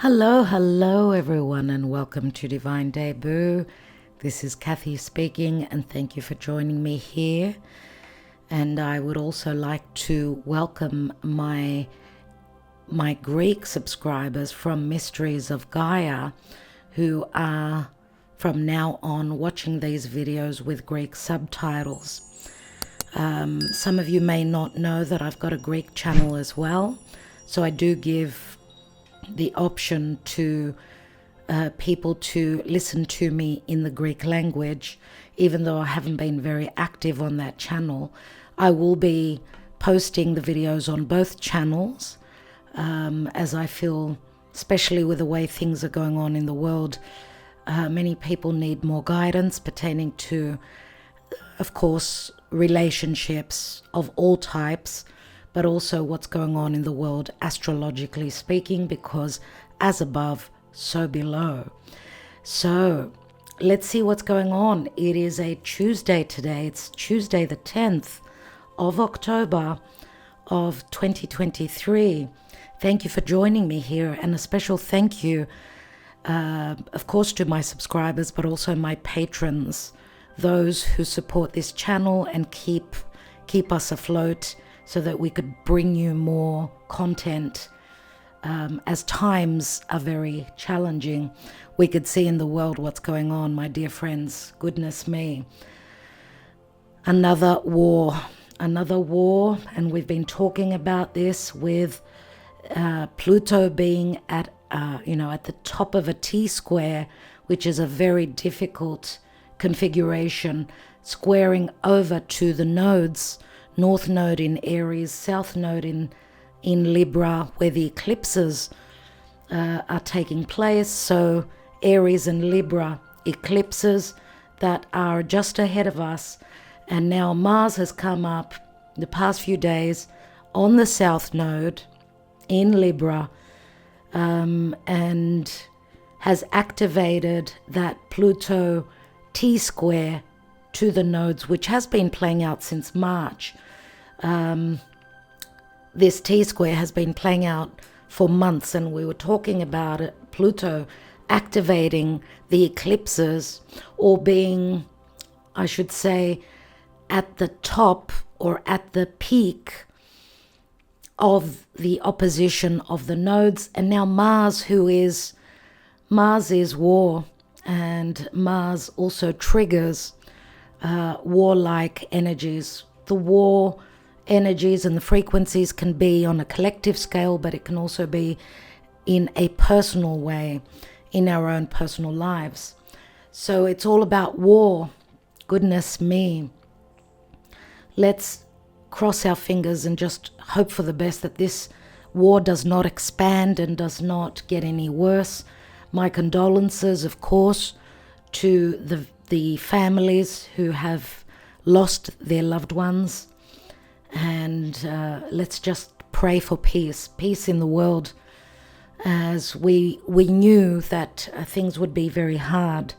Hello everyone, and welcome to Divine Debut. This is Kathy speaking, and thank you for joining me here. And I would also like to welcome my Greek subscribers from Mysteries of Gaia, who are from now on watching these videos with Greek subtitles. Some of you may not know that I've got a Greek channel as well, so I do give the option to people to listen to me in the Greek language. Even though I haven't been very active on that channel, I will be posting the videos on both channels, as I feel, especially with the way things are going on in the world, many people need more guidance pertaining to, of course, relationships of all types, but also what's going on in the world astrologically speaking, because as above, so below. So let's see what's going on. It is a Tuesday today. It's Tuesday the 10th of October of 2023. Thank you for joining me here, and a special thank you, of course, to my subscribers, but also my patrons, those who support this channel and keep us afloat, so that we could bring you more content as times are very challenging. We could see in the world what's going on, my dear friends. Goodness me. Another war, and we've been talking about this with Pluto being at the top of a T-square, which is a very difficult configuration, squaring over to the nodes, North Node in Aries, South Node in Libra, where the eclipses are taking place. So Aries and Libra eclipses that are just ahead of us. And now Mars has come up the past few days on the South Node in Libra, and has activated that Pluto T-square to the nodes, which has been playing out since March. This T-square has been playing out for months, and we were talking about it, Pluto activating the eclipses, or being, I should say, at the top or at the peak of the opposition of the nodes. And now Mars is war, and Mars also triggers warlike energies. The war energies and the frequencies can be on a collective scale, but it can also be in a personal way, in our own personal lives. So it's all about war. Goodness me. Let's cross our fingers and just hope for the best, that this war does not expand and does not get any worse. My condolences, of course, to the families who have lost their loved ones, and let's just pray for peace in the world, as we knew that things would be very hard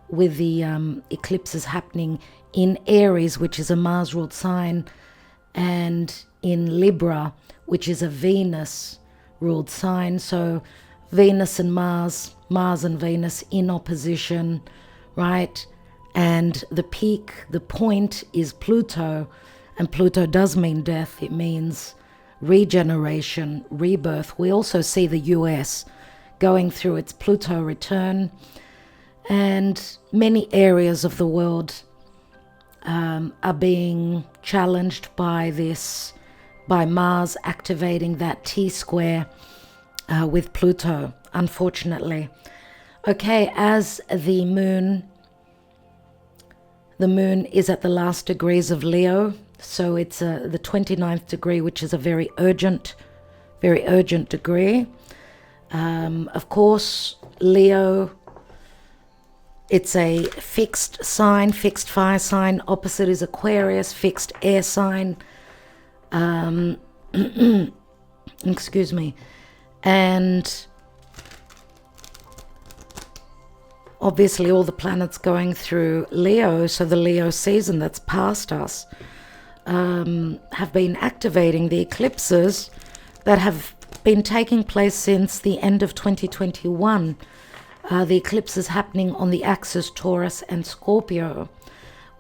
with the eclipses happening in Aries, which is a Mars ruled sign, and in Libra, which is a Venus ruled sign. So Venus and Mars and Venus in opposition, right? And the peak, the point is Pluto, and Pluto does mean death. It means regeneration, rebirth. We also see the US going through its Pluto return, and many areas of the world are being challenged by Mars activating that T-square with Pluto, unfortunately. Okay, as the moon is at the last degrees of Leo, so it's the 29th degree, which is a very urgent degree. Of course, Leo, it's a fixed sign, fixed fire sign. Opposite is Aquarius, fixed air sign. Excuse me. And obviously all the planets going through Leo, so the Leo season that's past us, have been activating the eclipses that have been taking place since the end of 2021. The eclipse is happening on the axis Taurus and Scorpio,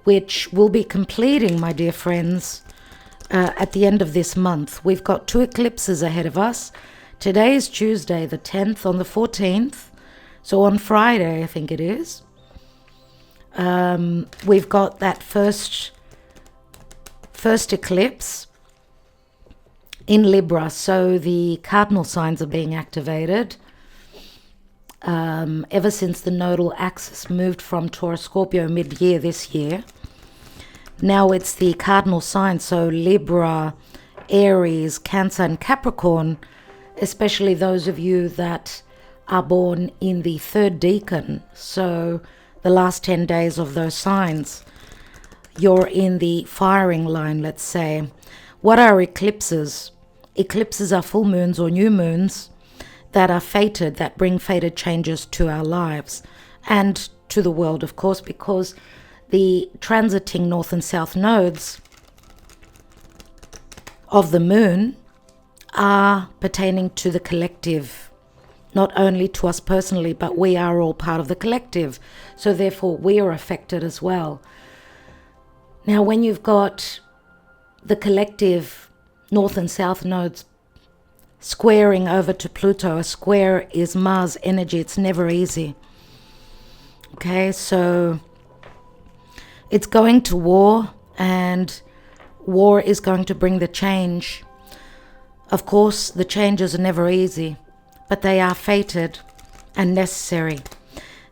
which will be completing, my dear friends, at the end of this month. We've got 2 eclipses ahead of us. Today is Tuesday, the 10th, on the 14th. So on Friday, I think it is, we've got that first eclipse in Libra. So the cardinal signs are being activated. Ever since the nodal axis moved from Taurus Scorpio mid-year this year, now it's the cardinal signs, so Libra, Aries, Cancer and Capricorn, especially those of you that are born in the 3rd decan, so the last 10 days of those signs, you're in the firing line, let's say. What are eclipses? Eclipses are full moons or new moons that are fated, that bring fated changes to our lives and to the world, of course, because the transiting north and south nodes of the moon are pertaining to the collective, not only to us personally, but we are all part of the collective. So therefore we are affected as well. Now, when you've got the collective north and south nodes squaring over to Pluto, a square is Mars energy. It's never easy. Okay, so it's going to war, and war is going to bring the change. Of course, the changes are never easy, but they are fated and necessary.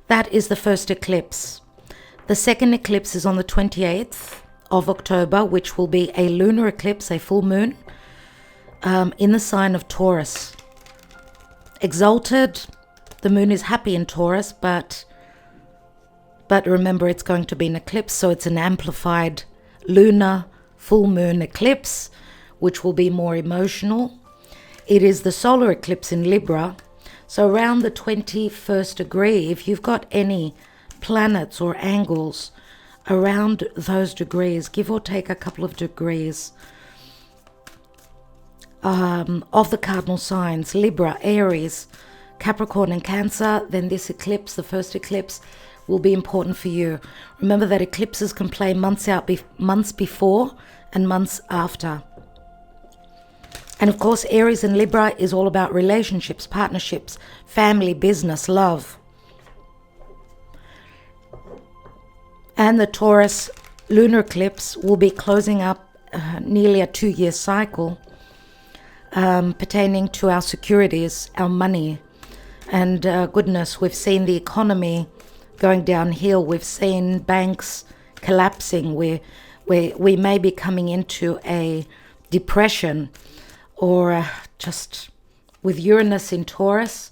That is the first eclipse. The second eclipse is on the 28th of October, which will be a lunar eclipse, a full moon, in the sign of Taurus. Exalted, the moon is happy in Taurus, but remember, it's going to be an eclipse, so it's an amplified lunar full moon eclipse, which will be more emotional. It is the solar eclipse in Libra, so around the 21st degree, if you've got any planets or angles around those degrees, give or take a couple of degrees, of the cardinal signs, Libra, Aries, Capricorn and Cancer, then this eclipse, the first eclipse, will be important for you. Remember that eclipses can play months before and months after. And of course, Aries and Libra is all about relationships, partnerships, family, business, love. And the Taurus lunar eclipse will be closing up nearly a 2-year cycle pertaining to our securities, our money. And goodness, we've seen the economy going downhill. We've seen banks collapsing. We may be coming into a depression, or just with Uranus in Taurus,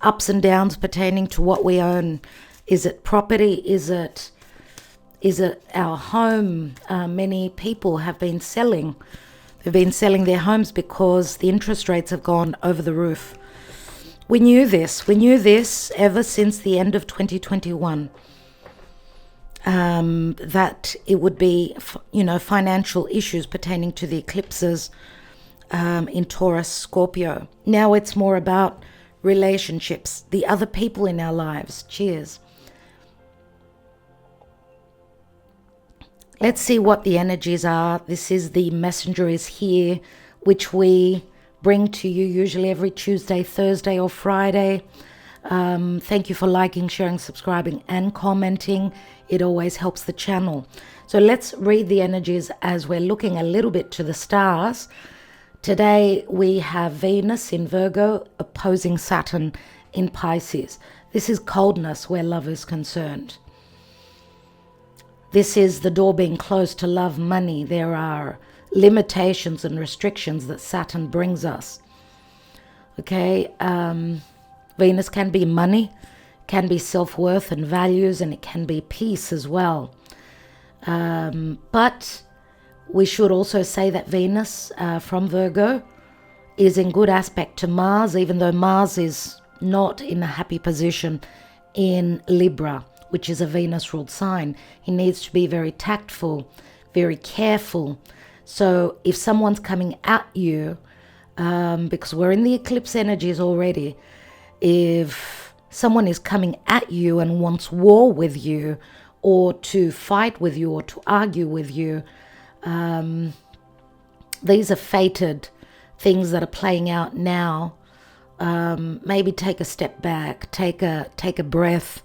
ups and downs pertaining to what we own. Is it property? Is it our home? Many people have been selling. They've been selling their homes because the interest rates have gone over the roof. We knew this. We knew this ever since the end of 2021. That it would be, financial issues pertaining to the eclipses in Taurus, Scorpio. Now it's more about relationships, the other people in our lives. Cheers. Let's see what the energies are. This is the Messenger is Here, which we bring to you usually every Tuesday, Thursday or Friday. Thank you for liking, sharing, subscribing and commenting. It always helps the channel. So let's read the energies as we're looking a little bit to the stars. Today we have Venus in Virgo opposing Saturn in Pisces. This is coldness where love is concerned. This is the door being closed to love, money. There are limitations and restrictions that Saturn brings us. Okay, Venus can be money, can be self-worth and values, and it can be peace as well. But we should also say that Venus from Virgo is in good aspect to Mars, even though Mars is not in a happy position in Libra, which is a Venus-ruled sign. He needs to be very tactful, very careful. So if someone's coming at you because we're in the eclipse energies already. If someone is coming at you and wants war with you, or to fight with you, or to argue with you, these are fated things that are playing out now. Maybe take a step back, take a breath,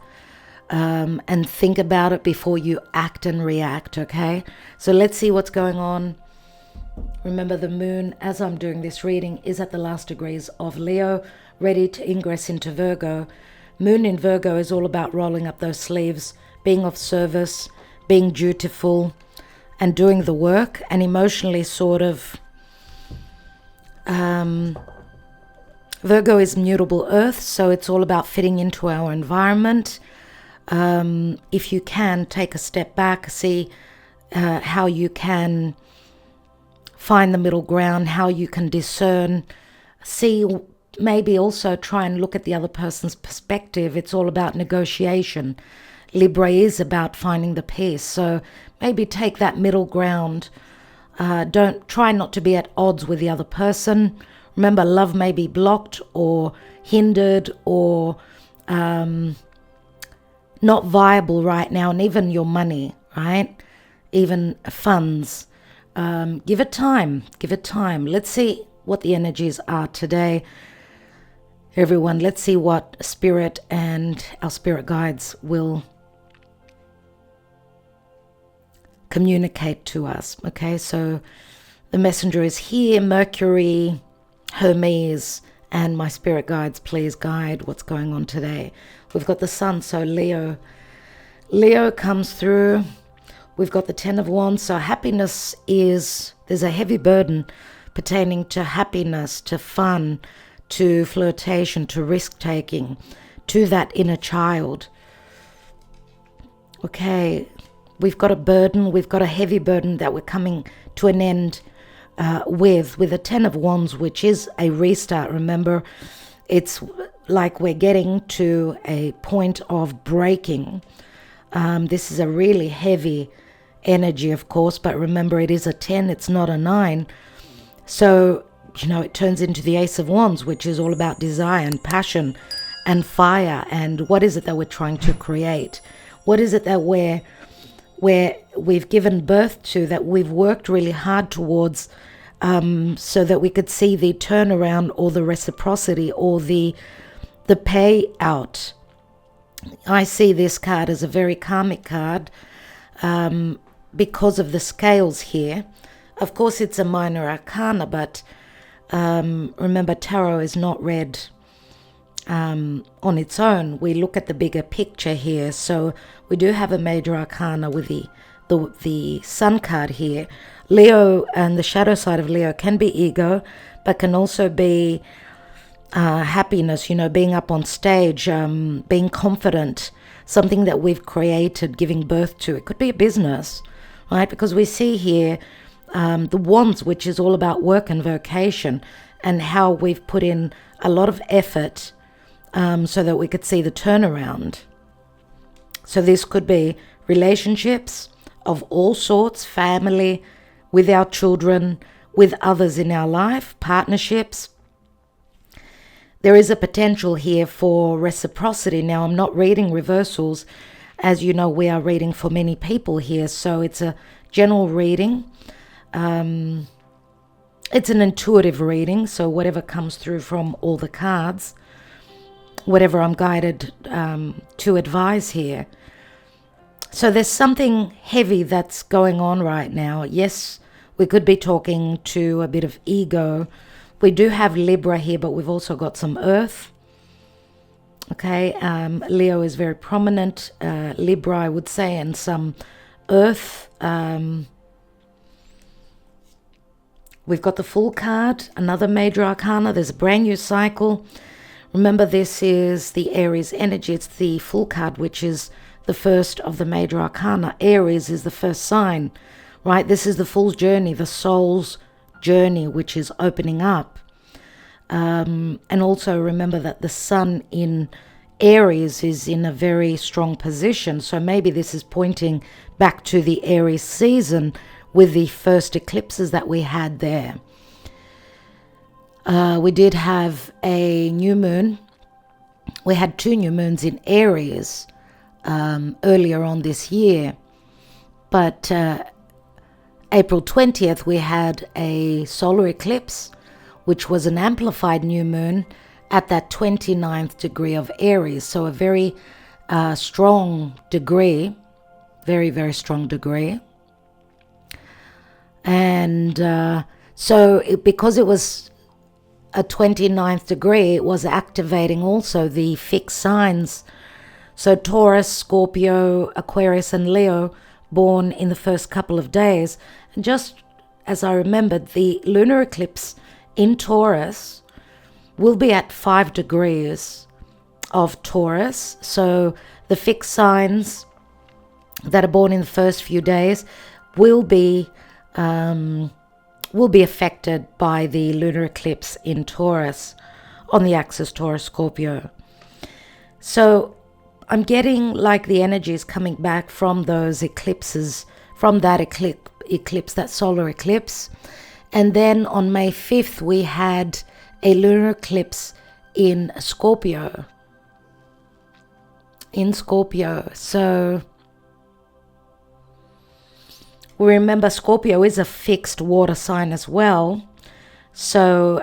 and think about it before you act and react, okay? So let's see what's going on. Remember, the moon, as I'm doing this reading, is at the last degrees of Leo, ready to ingress into Virgo. Moon in Virgo is all about rolling up those sleeves, being of service, being dutiful, and doing the work, and emotionally sort of... Virgo is mutable earth, so it's all about fitting into our environment. If you can, take a step back, see how you can find the middle ground, how you can discern, see, maybe also try and look at the other person's perspective. It's all about negotiation. Libra is about finding the peace, so maybe take that middle ground. Don't try not to be at odds with the other person. Remember, love may be blocked or hindered or not viable right now, and even your money, right? Even funds. Give it time. Give it time. Let's see what the energies are today. Everyone, let's see what Spirit and our spirit guides will communicate to us. Okay, so the messenger is here, Mercury, Hermes, and my spirit guides, please guide what's going on today. We've got the sun, so Leo comes through. We've got the 10 of Wands, so happiness is, there's a heavy burden pertaining to happiness, to fun, to flirtation, to risk-taking, to that inner child. Okay, we've got a burden, we've got a heavy burden that we're coming to an end with the 10 of Wands, which is a restart. Remember, it's like we're getting to a point of breaking. This is a really heavy energy, of course, but remember, it is a 10, it's not a 9. So, you know, it turns into the Ace of Wands, which is all about desire and passion and fire. And what is it that we're trying to create? What is it that we've given birth to, that we've worked really hard towards, so that we could see the turnaround or the reciprocity or the payout? I see this card as a very karmic card, because of the scales here. Of course, it's a minor arcana, but remember, tarot is not read on its own. We look at the bigger picture here. So we do have a major arcana with the sun card here. Leo, and the shadow side of Leo can be ego, but can also be happiness, you know, being up on stage, being confident, something that we've created, giving birth to. It could be a business, right? Because we see here the Wands, which is all about work and vocation, and how we've put in a lot of effort so that we could see the turnaround. So this could be relationships of all sorts, family, with our children, with others in our life, partnerships. There is a potential here for reciprocity. Now, I'm not reading reversals. As you know, we are reading for many people here, so it's a general reading. It's an intuitive reading, so whatever comes through from all the cards, whatever I'm guided to advise here. So there's something heavy that's going on right now. Yes, we could be talking to a bit of ego. We do have Libra here, but we've also got some Earth. Okay, Leo is very prominent. Libra, I would say, and some Earth. We've got the Fool card, another major arcana. There's a brand new cycle. Remember, this is the Aries energy. It's the Fool card, which is the first of the major arcana. Aries is the first sign, right? This is the Fool's journey, the soul's journey, which is opening up. And also remember that the sun in Aries is in a very strong position. So maybe this is pointing back to the Aries season with the first eclipses that we had there. We did have a new moon. We had 2 new moons in Aries earlier on this year. But April 20th, we had a solar eclipse, which was an amplified new moon at that 29th degree of Aries. So a very strong degree, very, very strong degree. And because it was a 29th degree, it was activating also the fixed signs. So Taurus, Scorpio, Aquarius, and Leo, born in the first couple of days. And just as I remembered, the lunar eclipse in Taurus will be at 5 degrees of Taurus. So the fixed signs that are born in the first few days will be affected by the lunar eclipse in Taurus on the axis Taurus-Scorpio. So I'm getting like the energies coming back from those eclipses, from that eclipse, that solar eclipse. And then on May 5th, we had a lunar eclipse in Scorpio. So we remember Scorpio is a fixed water sign as well. So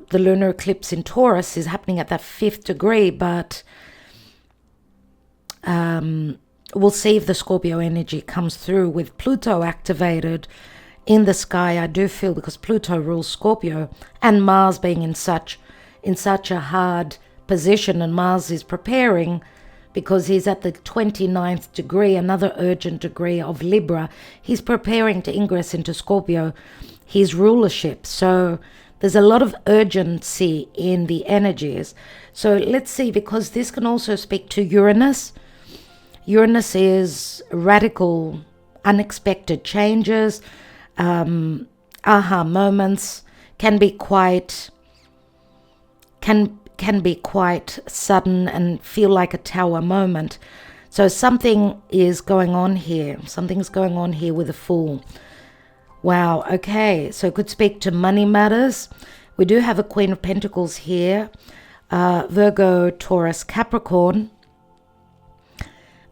the lunar eclipse in Taurus is happening at that 5th degree, but we'll see if the Scorpio energy comes through with Pluto activated in the sky. I do feel, because Pluto rules Scorpio, and Mars being in such a hard position, and Mars is preparing because he's at the 29th degree, another urgent degree of Libra. He's preparing to ingress into Scorpio, his rulership. So there's a lot of urgency in the energies. So let's see, because this can also speak to Uranus. Uranus is radical, unexpected changes, aha moments, can be quite sudden and feel like a tower moment. So something is going on here. Something's going on here with a Fool. Wow, okay. So it could speak to money matters. We do have a Queen of Pentacles here. Virgo, Taurus, Capricorn.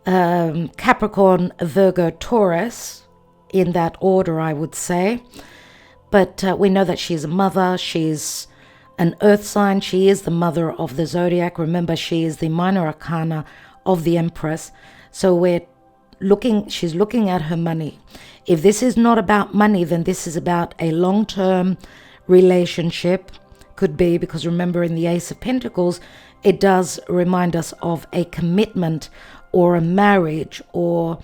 Capricorn, Virgo, Taurus, in that order, I would say. But we know that she's a mother. She's an earth sign. She is the mother of the zodiac. Remember, she is the minor arcana of the Empress. So she's looking at her money. If this is not about money, then this is about a long-term relationship. Could be, because remember, in the Ace of Pentacles, it does remind us of a commitment or a marriage or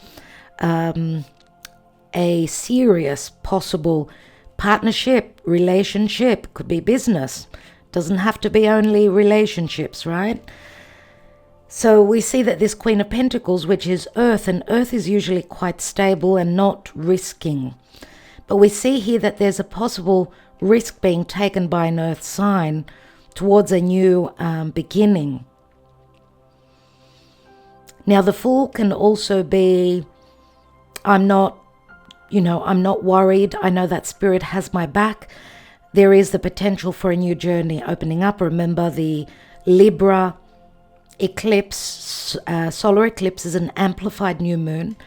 a serious possible partnership, relationship. Could be business. Doesn't have to be only relationships, right? So we see that this Queen of Pentacles, which is Earth, and Earth is usually quite stable and not risking. But we see here that there's a possible risk being taken by an Earth sign towards a new beginning. Now, the Fool can also be, I'm not worried. I know that Spirit has my back. There is the potential for a new journey opening up. Remember, the Libra eclipse, solar eclipse, is an amplified new moon.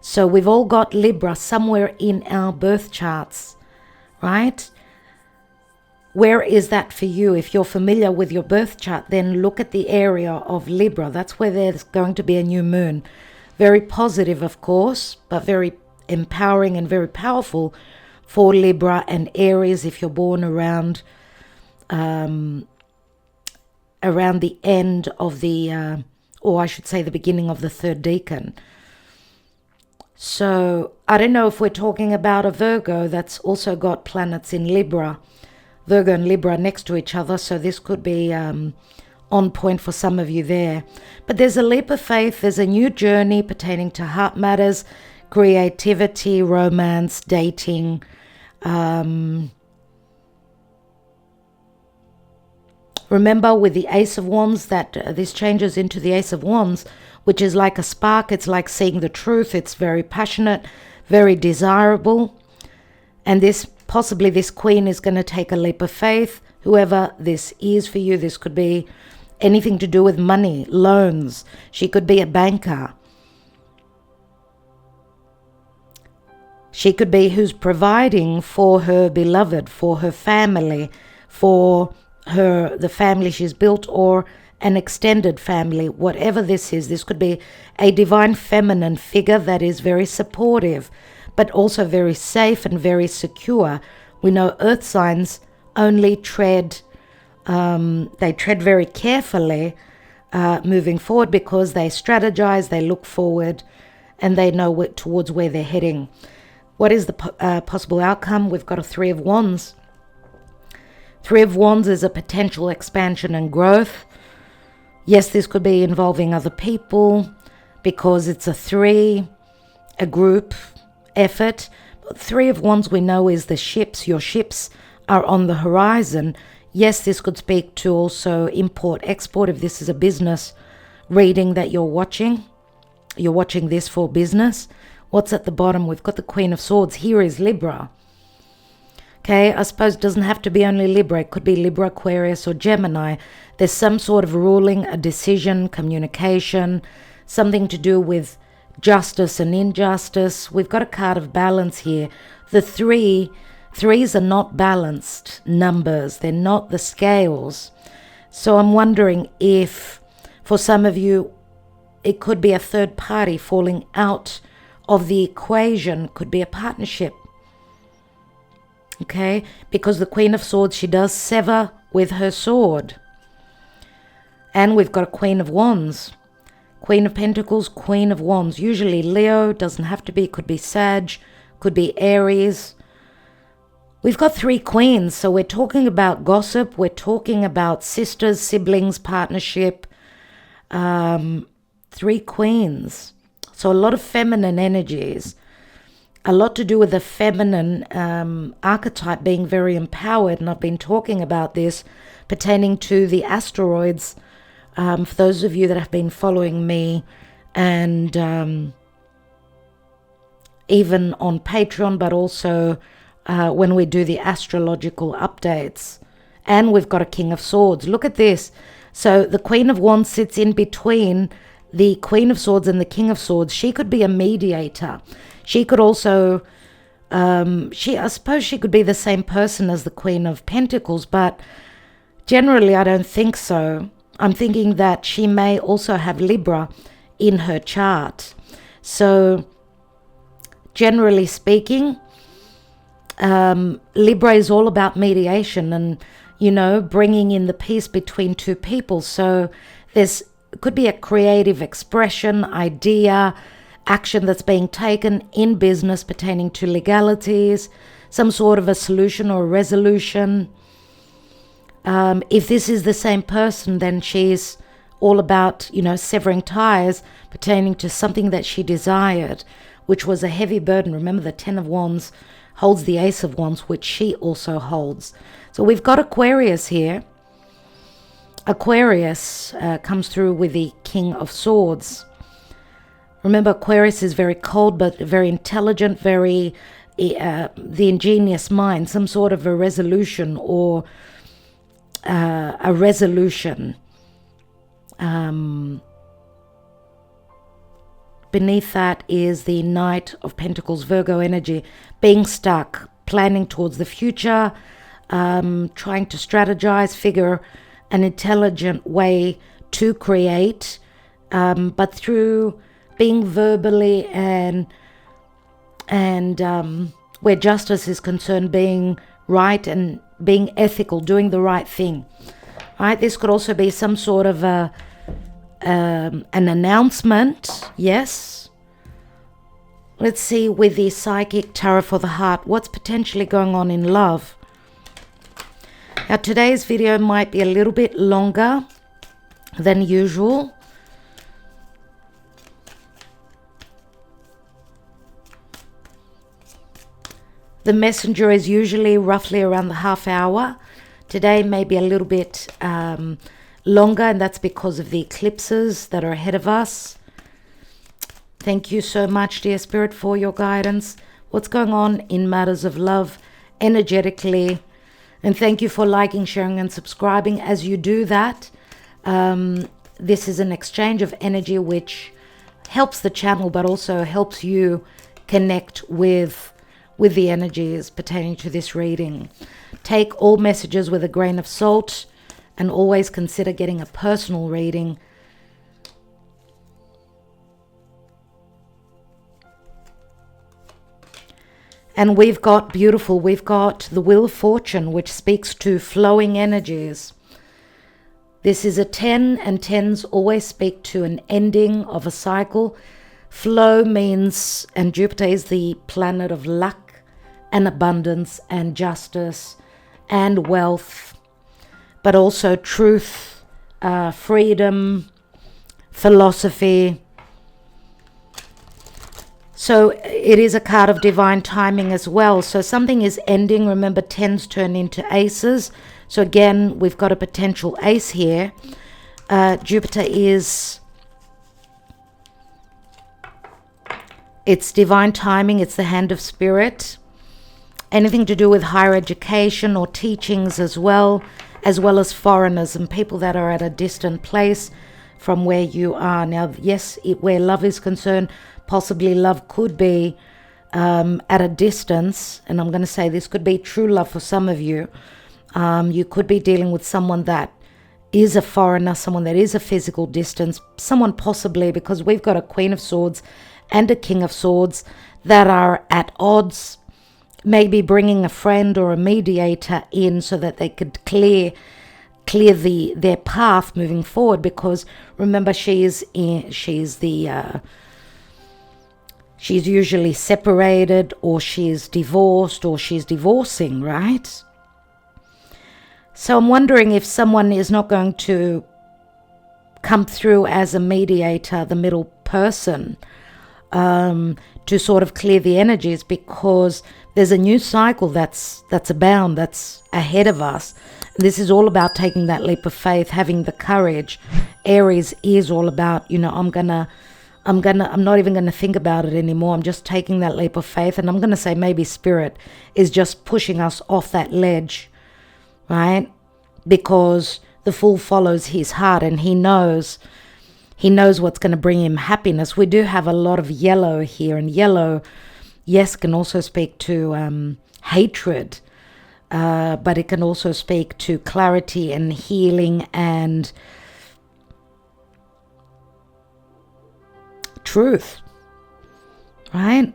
So we've all got Libra somewhere in our birth charts, right? Where is that for you? If you're familiar with your birth chart, then look at the area of Libra. That's where there's going to be a new moon. Very positive, of course, but very empowering and very powerful for Libra and Aries if you're born around the end of the, or I should say the beginning of the third decan. So I don't know if we're talking about a Virgo that's also got planets in Libra. Virgo and Libra next to each other, so this could be on point for some of you there. But there's a leap of faith, there's a new journey pertaining to heart matters, creativity, romance, dating. Remember with the Ace of Wands that this changes into the Ace of Wands, which is like a spark. It's like seeing the truth. It's very passionate, very desirable. And possibly this Queen is going to take a leap of faith, whoever this is for you. This could be anything to do with money, loans. She could be a banker. She could be who's providing for her beloved, for her family, for the family she's built, or an extended family. Whatever this is, this could be a divine feminine figure that is very supportive, but also very safe and very secure. We know earth signs only tread very carefully moving forward, because they strategize, they look forward, and they know towards where they're heading. What is the possible outcome? We've got a Three of Wands. Three of Wands is a potential expansion and growth. Yes, this could be involving other people, because it's a group effort. But Three of Wands, we know, is the ships. Your ships are on the horizon. Yes, this could speak to also import-export if this is a business reading that you're watching. You're watching this for business. What's at the bottom? We've got the Queen of Swords. Here is Libra. Okay, I suppose it doesn't have to be only Libra. It could be Libra, Aquarius, or Gemini. There's some sort of ruling, a decision, communication, something to do with justice and injustice. We've got a card of balance here. The threes are not balanced numbers. They're not the scales. So I'm wondering if, for some of you, it could be a third party falling out of the equation. Could be a partnership. Okay, because the Queen of Swords, she does sever with her sword. And we've got a Queen of Wands. Queen of Pentacles, Queen of Wands. Usually Leo, doesn't have to be, could be Sag, could be Aries. We've got three queens, so we're talking about gossip, we're talking about sisters, siblings, partnership. Three queens. So a lot of feminine energies. A lot to do with the feminine archetype being very empowered. And I've been talking about this pertaining to the asteroids. For those of you that have been following me, and even on Patreon, but also when we do the astrological updates. And we've got a King of Swords. Look at this. So the Queen of Wands sits in between the Queen of Swords and the King of Swords. She could be a mediator. She could also, I suppose she could be the same person as the Queen of Pentacles, but generally I don't think so. I'm thinking that she may also have Libra in her chart. So generally speaking, Libra is all about mediation and, bringing in the peace between two people. So there's could be a creative expression, idea, action that's being taken in business pertaining to legalities, some sort of a solution or a resolution. If this is the same person, then she's all about, severing ties pertaining to something that she desired, which was a heavy burden. Remember, the Ten of Wands holds the Ace of Wands, which she also holds. So we've got Aquarius here. Aquarius comes through with the King of Swords. Remember, Aquarius is very cold, but very intelligent, very the ingenious mind, some sort of a resolution or a resolution. Beneath that is the Knight of Pentacles, Virgo energy, being stuck, planning towards the future, trying to strategize, figure an intelligent way to create, but through being verbally and where justice is concerned, being right and being ethical, doing the right thing. Right? This could also be some sort of an announcement. Yes. Let's see with the Psychic Tarot for the Heart, what's potentially going on in love. Now, today's video might be a little bit longer than usual. The messenger is usually roughly around the half hour. Today may be a little bit longer, and that's because of the eclipses that are ahead of us. Thank you so much, dear Spirit, for your guidance. What's going on in matters of love energetically And thank you for liking, sharing, and subscribing. As you do that, this is an exchange of energy which helps the channel, but also helps you connect with the energies pertaining to this reading. Take all messages with a grain of salt, and always consider getting a personal reading. And we've got the Wheel of Fortune, which speaks to flowing energies. This is a 10, and 10s always speak to an ending of a cycle. Flow means, and Jupiter is the planet of luck and abundance and justice and wealth, but also truth, freedom, philosophy. So it is a card of divine timing as well. So something is ending. Remember, 10s turn into aces. So again, we've got a potential ace here. Jupiter it's divine timing. It's the hand of spirit. Anything to do with higher education or teachings as well as foreigners and people that are at a distant place from where you are. Now, yes, where love is concerned, possibly love could be at a distance, and I'm going to say this could be true love for some of you. You could be dealing with someone that is a foreigner, someone that is a physical distance, someone possibly, because we've got a Queen of Swords and a King of Swords that are at odds, maybe bringing a friend or a mediator in so that they could clear their path moving forward. Because remember, she's usually separated, or she's divorced, or she's divorcing, right? So I'm wondering if someone is not going to come through as a mediator, the middle person, to sort of clear the energies, because there's a new cycle that's abound, that's ahead of us. This is all about taking that leap of faith, having the courage. Aries is all about, I'm not even going to think about it anymore. I'm just taking that leap of faith. And I'm going to say maybe Spirit is just pushing us off that ledge, right? Because the Fool follows his heart, and he knows what's going to bring him happiness. We do have a lot of yellow here, and yellow, yes, can also speak to hatred, but it can also speak to clarity and healing and truth, right?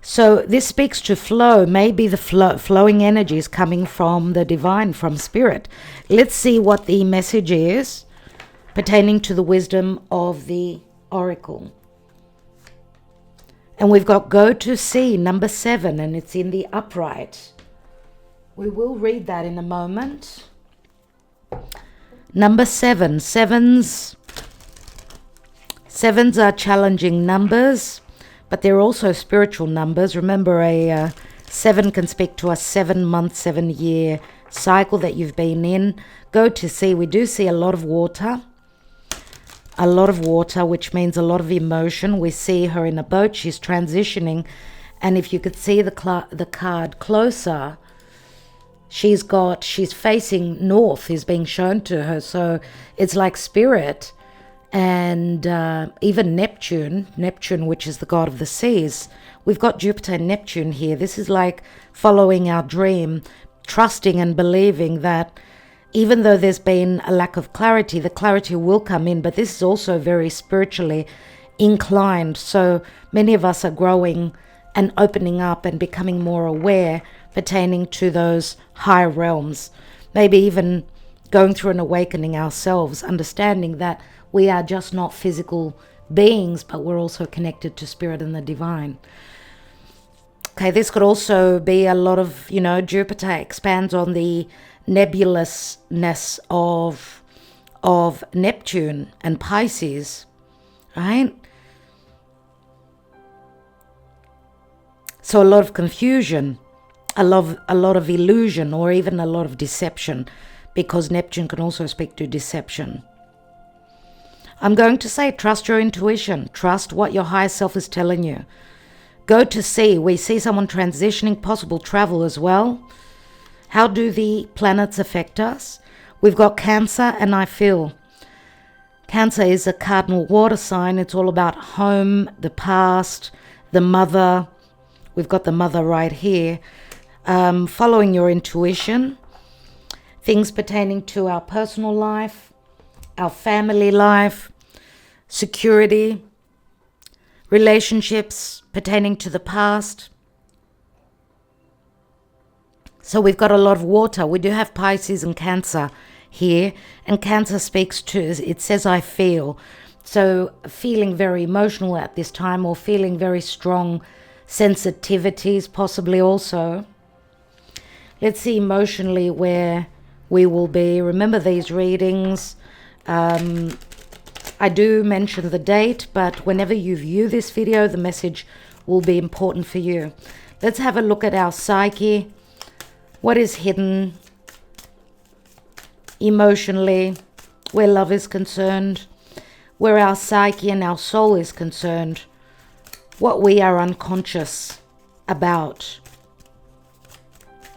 So this speaks to flow, maybe the flowing energies coming from the divine, from Spirit. Let's see what the message is pertaining to the wisdom of the oracle. And we've got go to see, number 7, and it's in the upright. We will read that in a moment. Number 7. Sevens are challenging numbers, but they're also spiritual numbers. Remember, a 7 can speak to a 7-month, 7-year cycle that you've been in. Go to see, we do see a lot of water, which means a lot of emotion. We see her in a boat. She's transitioning. And if you could see the card closer, she's facing north, is being shown to her. So it's like Spirit and even Neptune, which is the god of the seas. We've got Jupiter and Neptune here. This is like following our dream, trusting and believing that even though there's been a lack of clarity, the clarity will come in. But this is also very spiritually inclined. So many of us are growing and opening up and becoming more aware pertaining to those higher realms. Maybe even going through an awakening ourselves, understanding that we are just not physical beings, but we're also connected to Spirit and the divine. Okay, this could also be a lot of, Jupiter expands on the nebulousness of Neptune and Pisces, right? So a lot of confusion, a lot of illusion, or even a lot of deception, because Neptune can also speak to deception. I'm going to say trust your intuition. Trust what your higher self is telling you. Go to see. We see someone transitioning, possible travel as well. How do the planets affect us? We've got Cancer, and I feel Cancer is a cardinal water sign. It's all about home, the past, the mother. We've got the mother right here. Following your intuition, things pertaining to our personal life, our family life, security, relationships pertaining to the past. So we've got a lot of water. We do have Pisces and Cancer here, and Cancer speaks to, it says I feel. So feeling very emotional at this time, or feeling very strong sensitivities possibly also. Let's see emotionally where we will be. Remember these readings. I do mention the date, but whenever you view this video, the message will be important for you. Let's have a look at our psyche. What is hidden emotionally, where love is concerned, where our psyche and our soul is concerned, what we are unconscious about.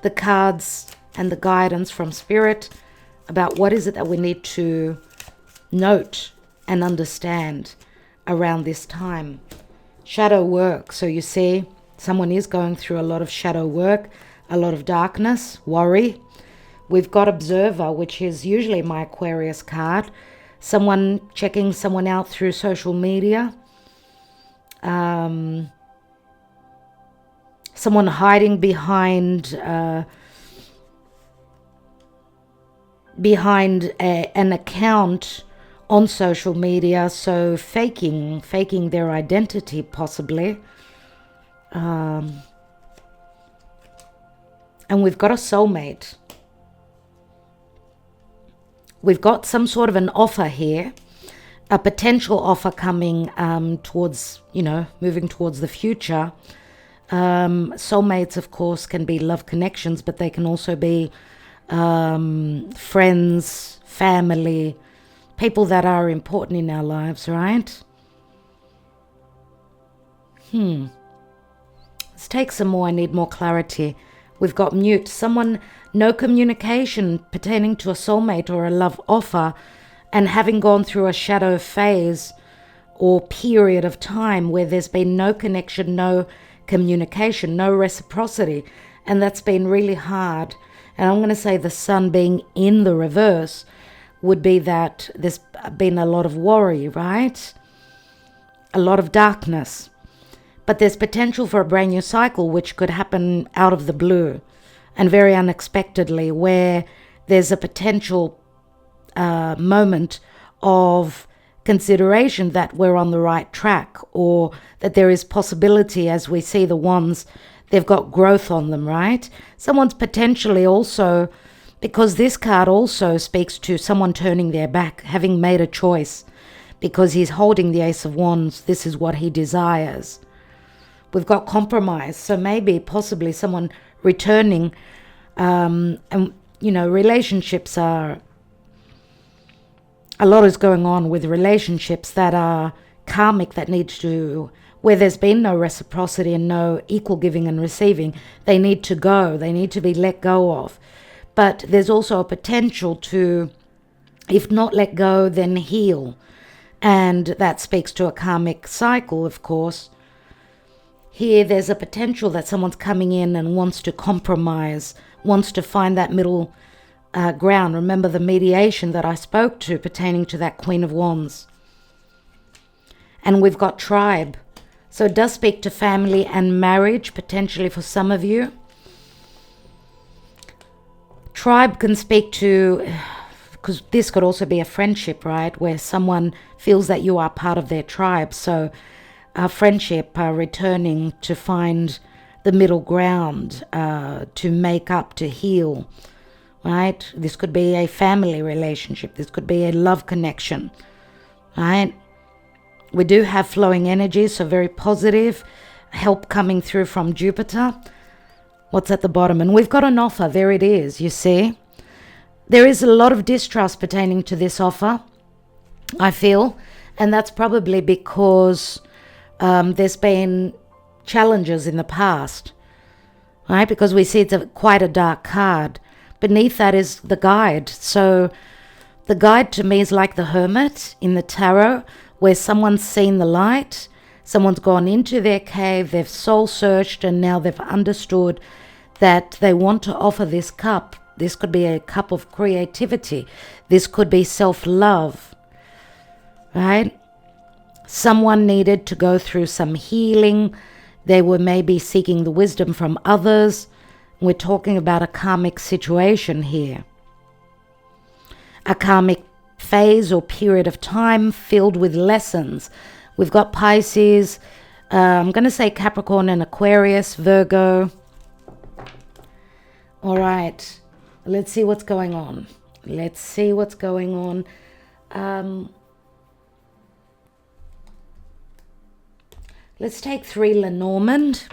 The cards and the guidance from Spirit about what is it that we need to note and understand around this time. Shadow work. So you see, someone is going through a lot of shadow work, a lot of darkness, worry. We've got Observer, which is usually my Aquarius card. Someone checking someone out through social media. Someone hiding behind an account on social media, so faking their identity possibly. And we've got a soulmate. We've got some sort of an offer here, a potential offer coming towards, moving towards the future. Soulmates, of course, can be love connections, but they can also be friends, family, people that are important in our lives, right? Let's take some more. I need more clarity. We've got mute. Someone, no communication pertaining to a soulmate or a love offer, and having gone through a shadow phase or period of time where there's been no connection, no communication, no reciprocity, and that's been really hard. And I'm going to say the Sun being in the reverse would be that there's been a lot of worry, right? A lot of darkness. But there's potential for a brand new cycle, which could happen out of the blue and very unexpectedly, where there's a potential moment of consideration that we're on the right track, or that there is possibility, as we see the wands, they've got growth on them, right? Someone's potentially also, because this card also speaks to someone turning their back, having made a choice, because he's holding the Ace of Wands. This is what he desires. We've got compromise. So maybe, possibly someone returning, and, relationships are, a lot is going on with relationships that are karmic, that need to, where there's been no reciprocity and no equal giving and receiving. They need to go. They need to be let go of. But there's also a potential to, if not let go, then heal. And that speaks to a karmic cycle, of course. Here, there's a potential that someone's coming in and wants to compromise, wants to find that middle ground. Remember the mediation that I spoke to pertaining to that Queen of Wands. And we've got tribe. So it does speak to family and marriage, potentially for some of you. Tribe can speak to, because this could also be a friendship, right? Where someone feels that you are part of their tribe. So a friendship, returning to find the middle ground, to make up, to heal, right? This could be a family relationship. This could be a love connection, right? We do have flowing energy, so very positive. Help coming through from Jupiter. What's at the bottom? And we've got an offer. There it is, you see. There is a lot of distrust pertaining to this offer, I feel. And that's probably because there's been challenges in the past, right? Because we see it's quite a dark card. beneath that is the guide. So the guide to me is like the hermit in the tarot, where someone's seen the light, someone's gone into their cave, they've soul searched, and now they've understood that they want to offer this cup. This could be a cup of creativity. This could be self-love, right? Someone needed to go through some healing. They were maybe seeking the wisdom from others. We're talking about a karmic situation here. A karmic phase or period of time filled with lessons. We've got Pisces, I'm going to say Capricorn and Aquarius, Virgo. All right, let's see what's going on. Let's see what's going on. Let's take 3 Lenormand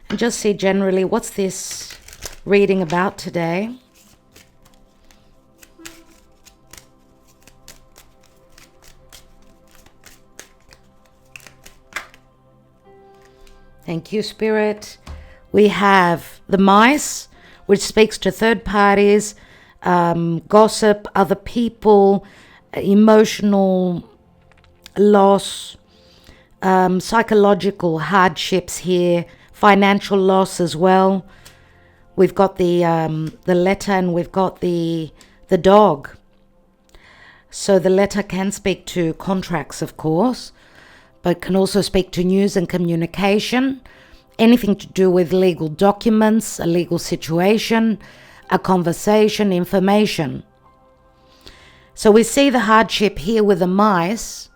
and just see generally what's this reading about today. Thank you, Spirit. We have the mice, which speaks to third parties, gossip, other people, emotional loss, psychological hardships here, financial loss as well. We've got the letter, and we've got the dog. So the letter can speak to contracts, of course, but can also speak to news and communication, anything to do with legal documents, a legal situation, a conversation, information. So we see the hardship here with the mice.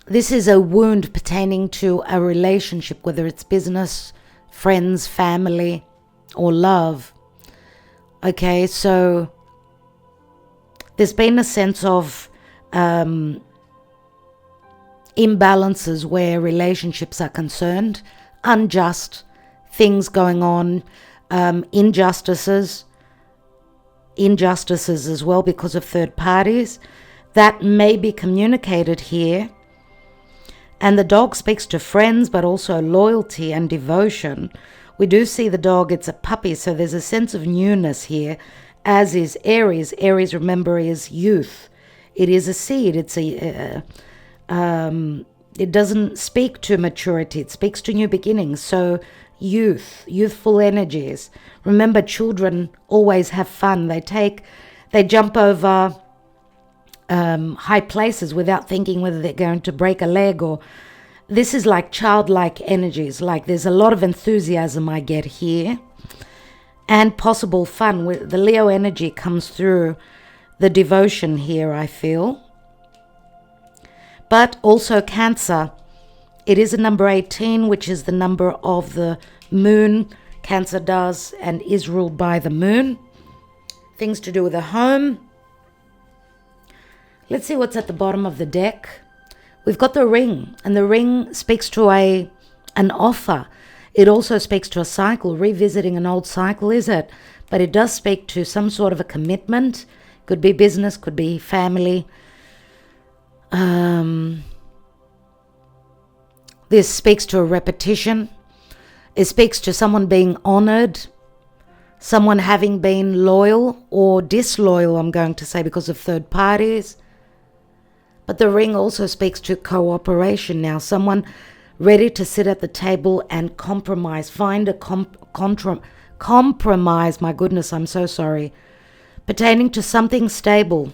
This is a wound pertaining to a relationship, whether it's business, friends, family, or love. Okay, so there's been a sense of imbalances where relationships are concerned, unjust things going on, injustices as well because of third parties. That may be communicated here. And the dog speaks to friends, but also loyalty and devotion. We do see the dog, it's a puppy, so there's a sense of newness here, as is Aries. Aries, remember, is youth. It is a seed. It doesn't speak to maturity. It speaks to new beginnings. So youthful energies. Remember, children always have fun. They jump over high places without thinking whether they're going to break a leg, or this is like childlike energies. Like there's a lot of enthusiasm I get here, and possible fun. With the Leo energy comes through the devotion here, I feel. But also Cancer. It is a number 18, which is the number of the moon. Cancer does and is ruled by the moon. Things to do with a home. Let's see what's at the bottom of the deck. We've got the ring, and the ring speaks to an offer. It also speaks to a cycle, revisiting an old cycle, is it? But it does speak to some sort of a commitment. Could be business, could be family. This speaks to a repetition. It speaks to someone being honored, someone having been loyal or disloyal, I'm going to say, because of third parties. But the ring also speaks to cooperation now, someone ready to sit at the table and compromise, find a compromise, my goodness, I'm so sorry, pertaining to something stable.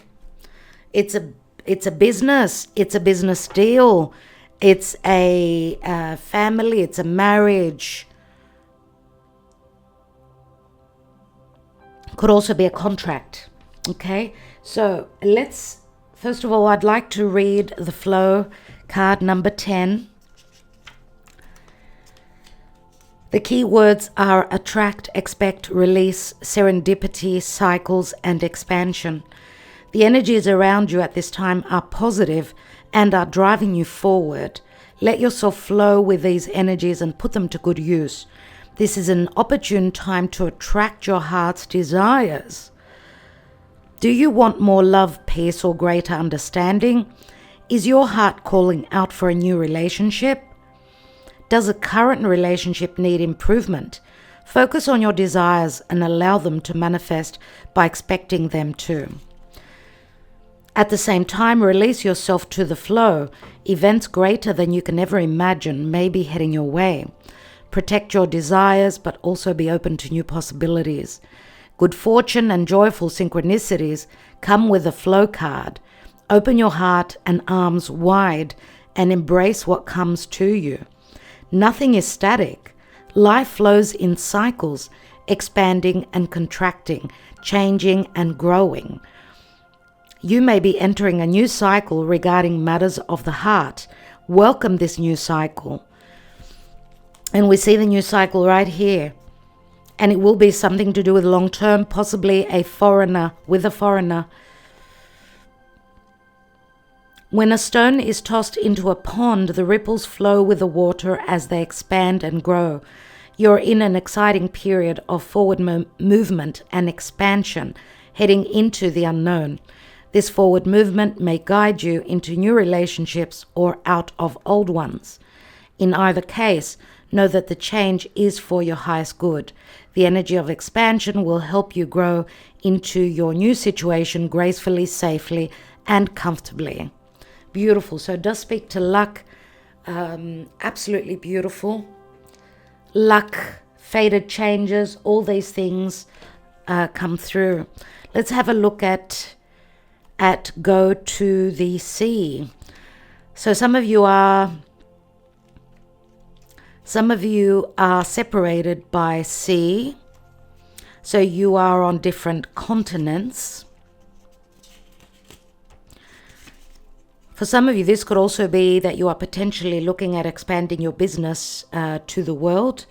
It's a business, it's a business deal, it's a family, it's a marriage. Could also be a contract. Okay, so first of all, I'd like to read the flow card number 10. The key words are attract, expect, release, serendipity, cycles, and expansion. The energies around you at this time are positive and are driving you forward. Let yourself flow with these energies and put them to good use. This is an opportune time to attract your heart's desires. Do you want more love, peace, or greater understanding? Is your heart calling out for a new relationship? Does a current relationship need improvement? Focus on your desires and allow them to manifest by expecting them to. At the same time, release yourself to the flow. Events greater than you can ever imagine may be heading your way. Protect your desires, but also be open to new possibilities. Good fortune and joyful synchronicities come with a flow card. Open your heart and arms wide and embrace what comes to you. Nothing is static. Life flows in cycles, expanding and contracting, changing and growing. You may be entering a new cycle regarding matters of the heart. Welcome this new cycle. And we see the new cycle right here. And it will be something to do with long term, possibly a foreigner, with a foreigner. When a stone is tossed into a pond, the ripples flow with the water as they expand and grow. You're in an exciting period of forward movement and expansion, heading into the unknown. This forward movement may guide you into new relationships or out of old ones. In either case, know that the change is for your highest good. The energy of expansion will help you grow into your new situation gracefully, safely, and comfortably. Beautiful. So it does speak to luck. Absolutely beautiful. Luck, fated changes, all these things come through. Let's have a look at go to the sea. So some of you are separated by sea. So you are on different continents. For some of you, this could also be that you are potentially looking at expanding your business to the world.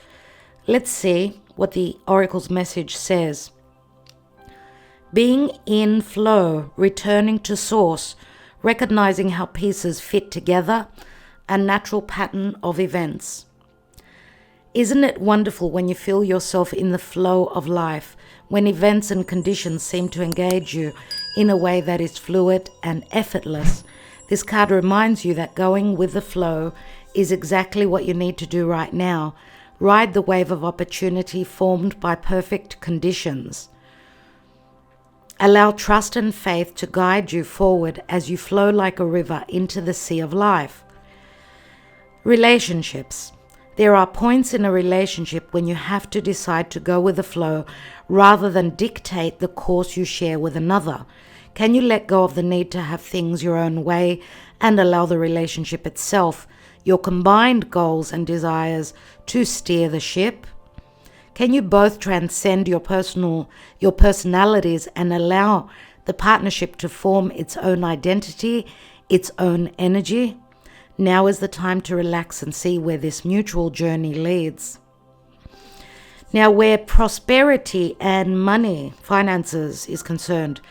Let's see what the Oracle's message says. Being in flow, returning to source, recognizing how pieces fit together, a natural pattern of events. Isn't it wonderful when you feel yourself in the flow of life, when events and conditions seem to engage you in a way that is fluid and effortless? This card reminds you that going with the flow is exactly what you need to do right now. Ride the wave of opportunity formed by perfect conditions. Allow trust and faith to guide you forward as you flow like a river into the sea of life. Relationships. There are points in a relationship when you have to decide to go with the flow rather than dictate the course you share with another. Can you let go of the need to have things your own way and allow the relationship itself, your combined goals and desires, to steer the ship? Can you both transcend your personalities and allow the partnership to form its own identity, its own energy? Now is the time to relax and see where this mutual journey leads. Now, where prosperity and money, finances is concerned,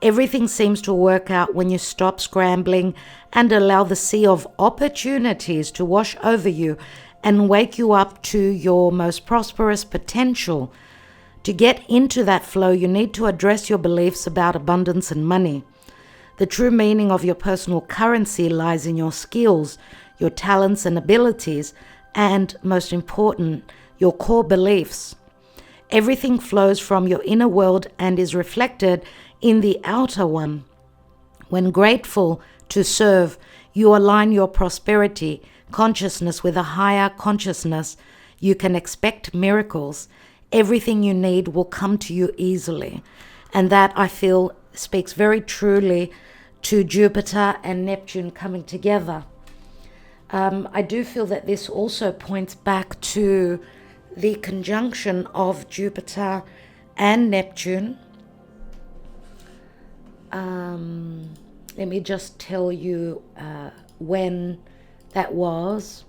everything seems to work out when you stop scrambling and allow the sea of opportunities to wash over you and wake you up to your most prosperous potential. To get into that flow, you need to address your beliefs about abundance and money. The true meaning of your personal currency lies in your skills, your talents and abilities, and, most important, your core beliefs. Everything flows from your inner world and is reflected in the outer one. When grateful to serve, you align your prosperity consciousness with a higher consciousness. You can expect miracles. Everything you need will come to you easily. And that, I feel, speaks very truly to Jupiter and Neptune coming together. I do feel that this also points back to the conjunction of Jupiter and Neptune. Let me just tell you when that was,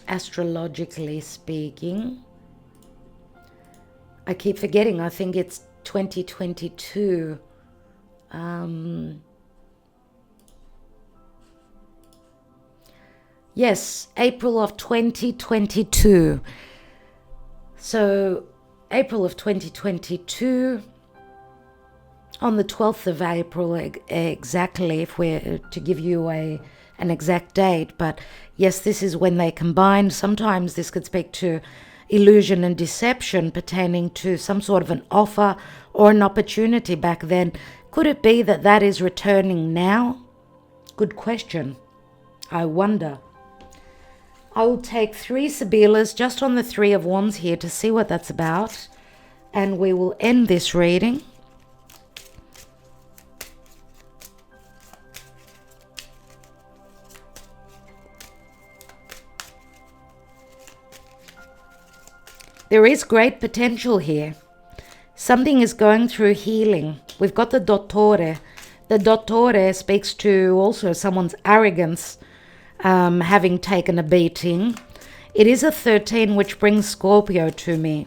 astrologically speaking. I keep forgetting, I think it's 2022. Yes, April of 2022. So, April of 2022, on the 12th of April, exactly, if we're to give you an exact date. But yes, this is when they combined. Sometimes this could speak to illusion and deception pertaining to some sort of an offer or an opportunity back then. Could it be that that is returning now? Good question. I wonder. I will take 3 Sibilas just on the 3 of Wands here to see what that's about. And we will end this reading. There is great potential here. Something is going through healing. We've got the Dottore. The Dottore speaks to also someone's arrogance, having taken a beating. It is a 13, which brings Scorpio to me.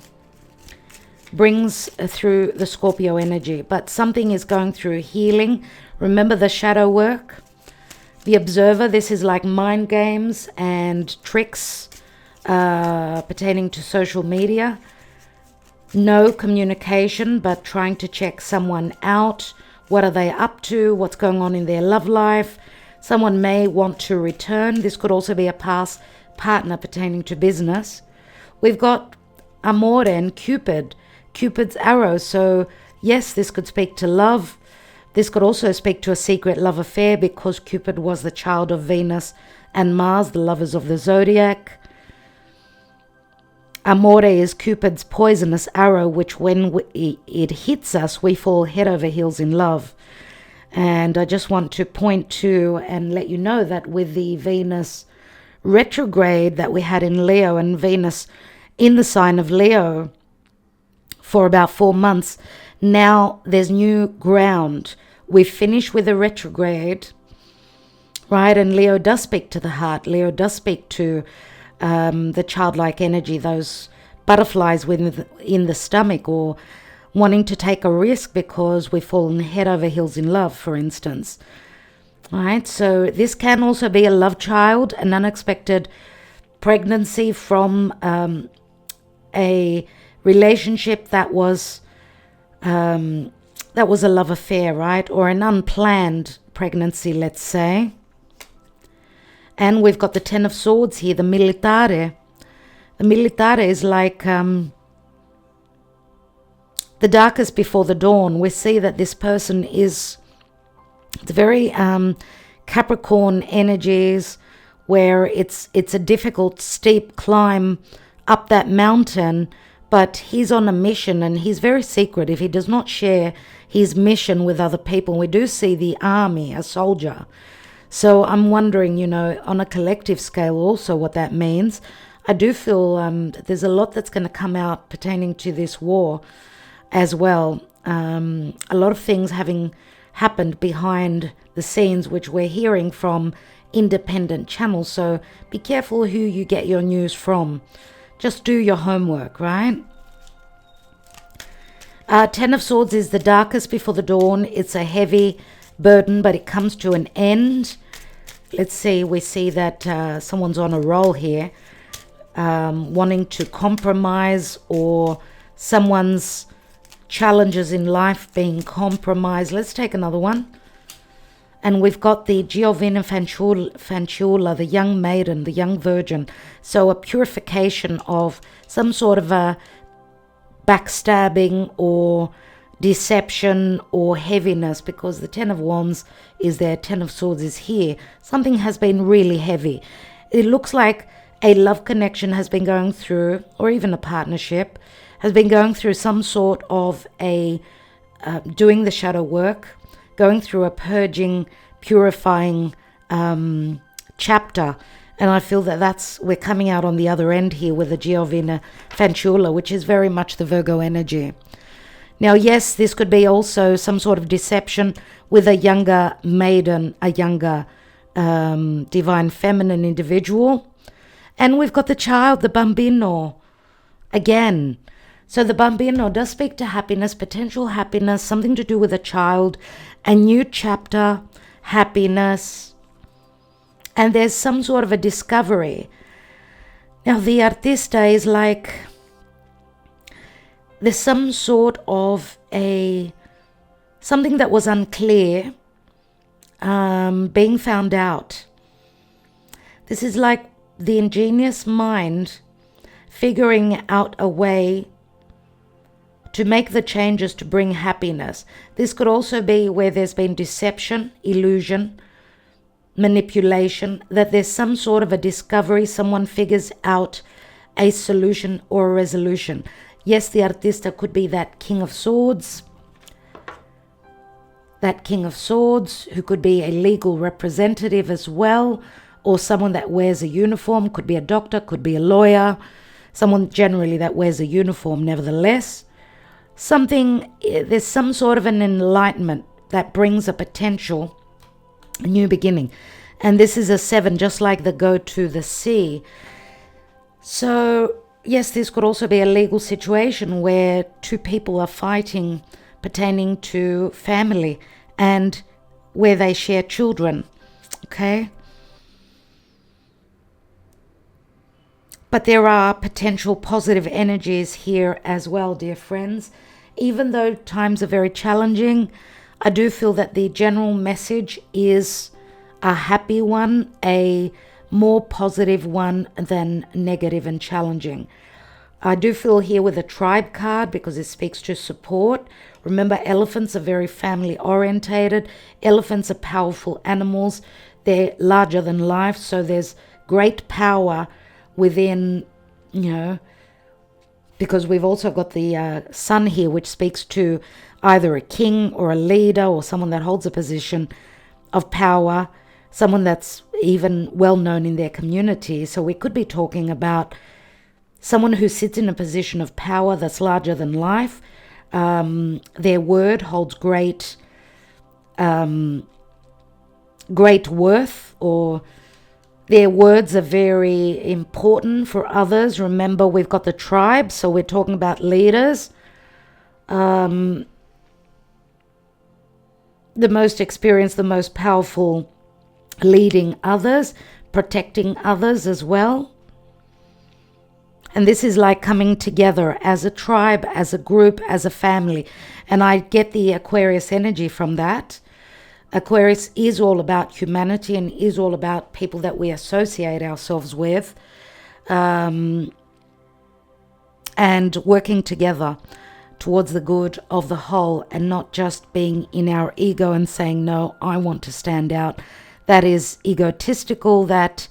Brings through the Scorpio energy. But something is going through healing. Remember the shadow work? The Observer, this is like mind games and tricks pertaining to social media. No communication, but trying to check someone out. What are they up to? What's going on in their love life? Someone may want to return. This could also be a past partner pertaining to business. We've got Amore and Cupid. Cupid's arrow. So yes, this could speak to love. This could also speak to a secret love affair, because Cupid was the child of Venus and Mars, the lovers of the zodiac. Amore is Cupid's poisonous arrow, which when it hits us, we fall head over heels in love. And I just want to point to and let you know that with the Venus retrograde that we had in Leo, and Venus in the sign of Leo for about 4 months, now there's new ground. We've finished with the retrograde, right? And Leo does speak to the heart. Leo does speak to the childlike energy, those butterflies in the stomach, or wanting to take a risk because we've fallen head over heels in love, for instance. All right, so this can also be a love child, an unexpected pregnancy from a relationship that was a love affair, right? Or an unplanned pregnancy, let's say. And we've got the 10 of Swords here, the Militare. The Militare is like the darkest before the dawn. We see that this person is very Capricorn energies, where it's a difficult, steep climb up that mountain, but he's on a mission and he's very secretive. He does not share his mission with other people. We do see the army, a soldier. So I'm wondering, on a collective scale also what that means. I do feel there's a lot that's going to come out pertaining to this war as well. A lot of things having happened behind the scenes, which we're hearing from independent channels. So be careful who you get your news from. Just do your homework, right? 10 of Swords is the darkest before the dawn. It's a heavy burden, but it comes to an end. Let's see, we see that someone's on a roll here, wanting to compromise, or someone's challenges in life being compromised. Let's take another one. And we've got the Giovina Fanciulla, the young maiden, the young virgin. So a purification of some sort of a backstabbing or deception or heaviness, because the 10 of Wands is there, 10 of Swords is here. Something has been really heavy. It looks like a love connection has been going through, or even a partnership, has been going through some sort of a doing the shadow work, going through a purging, purifying chapter. And I feel that we're coming out on the other end here with the Giovina Fanciulla, which is very much the Virgo energy. Now, yes, this could be also some sort of deception with a younger maiden, a younger divine feminine individual. And we've got the child, the bambino, again. So the bambino does speak to happiness, potential happiness, something to do with a child, a new chapter, happiness. And there's some sort of a discovery. Now, the artista is like, there's some sort of something that was unclear being found out. This is like the ingenious mind figuring out a way to make the changes to bring happiness. This could also be where there's been deception, illusion, manipulation, that there's some sort of a discovery, someone figures out a solution or a resolution. Yes, the artista could be that King of Swords, who could be a legal representative as well, or someone that wears a uniform, could be a doctor, could be a lawyer, someone generally that wears a uniform nevertheless. There's some sort of an enlightenment that brings a potential, a new beginning. And this is a 7, just like the go to the sea. So, yes, this could also be a legal situation where two people are fighting pertaining to family and where they share children, okay? But there are potential positive energies here as well, dear friends. Even though times are very challenging, I do feel that the general message is a happy one, a more positive one than negative and challenging. I do feel here with a tribe card because it speaks to support. Remember, elephants are very family orientated. Elephants are powerful animals. They're larger than life, so there's great power within, because we've also got the sun here, which speaks to either a king or a leader or someone that holds a position of power, someone that's even well known in their community. So we could be talking about someone who sits in a position of power that's larger than life. Their word holds great worth, or their words are very important for others. Remember, we've got the tribe, so we're talking about leaders. The most experienced, the most powerful, leading others, protecting others as well. And this is like coming together as a tribe, as a group, as a family. And I get the Aquarius energy from that. Aquarius is all about humanity and is all about people that we associate ourselves with, and working together towards the good of the whole, and not just being in our ego and saying, no, I want to stand out. That is egotistical. That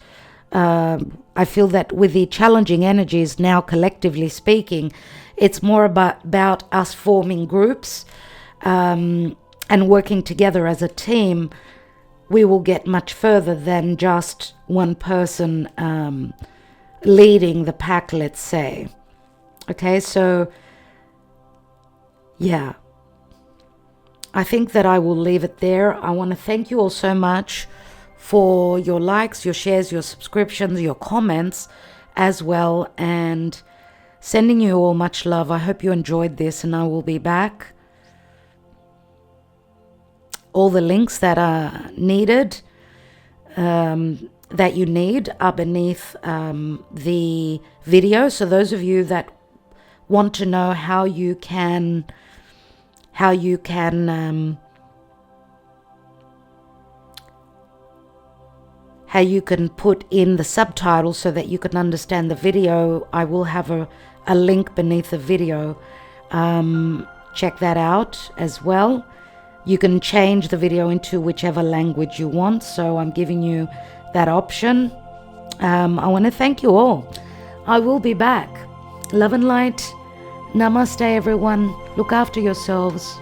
I feel that with the challenging energies now, collectively speaking, it's more about us forming groups, and working together as a team. We will get much further than just one person leading the pack, let's say. Okay, so yeah, I think that I will leave it there. I want to thank you all so much for your likes, your shares, your subscriptions, your comments as well, and sending you all much love. I hope you enjoyed this, and I will be back. All the links that are needed, that you need, are beneath the video. So those of you that want to know how you can put in the subtitles so that you can understand the video, I will have a link beneath the video. Check that out as well. You can change the video into whichever language you want, so I'm giving you that option. I want to thank you all. I will be back. Love and light. Namaste, everyone. Look after yourselves.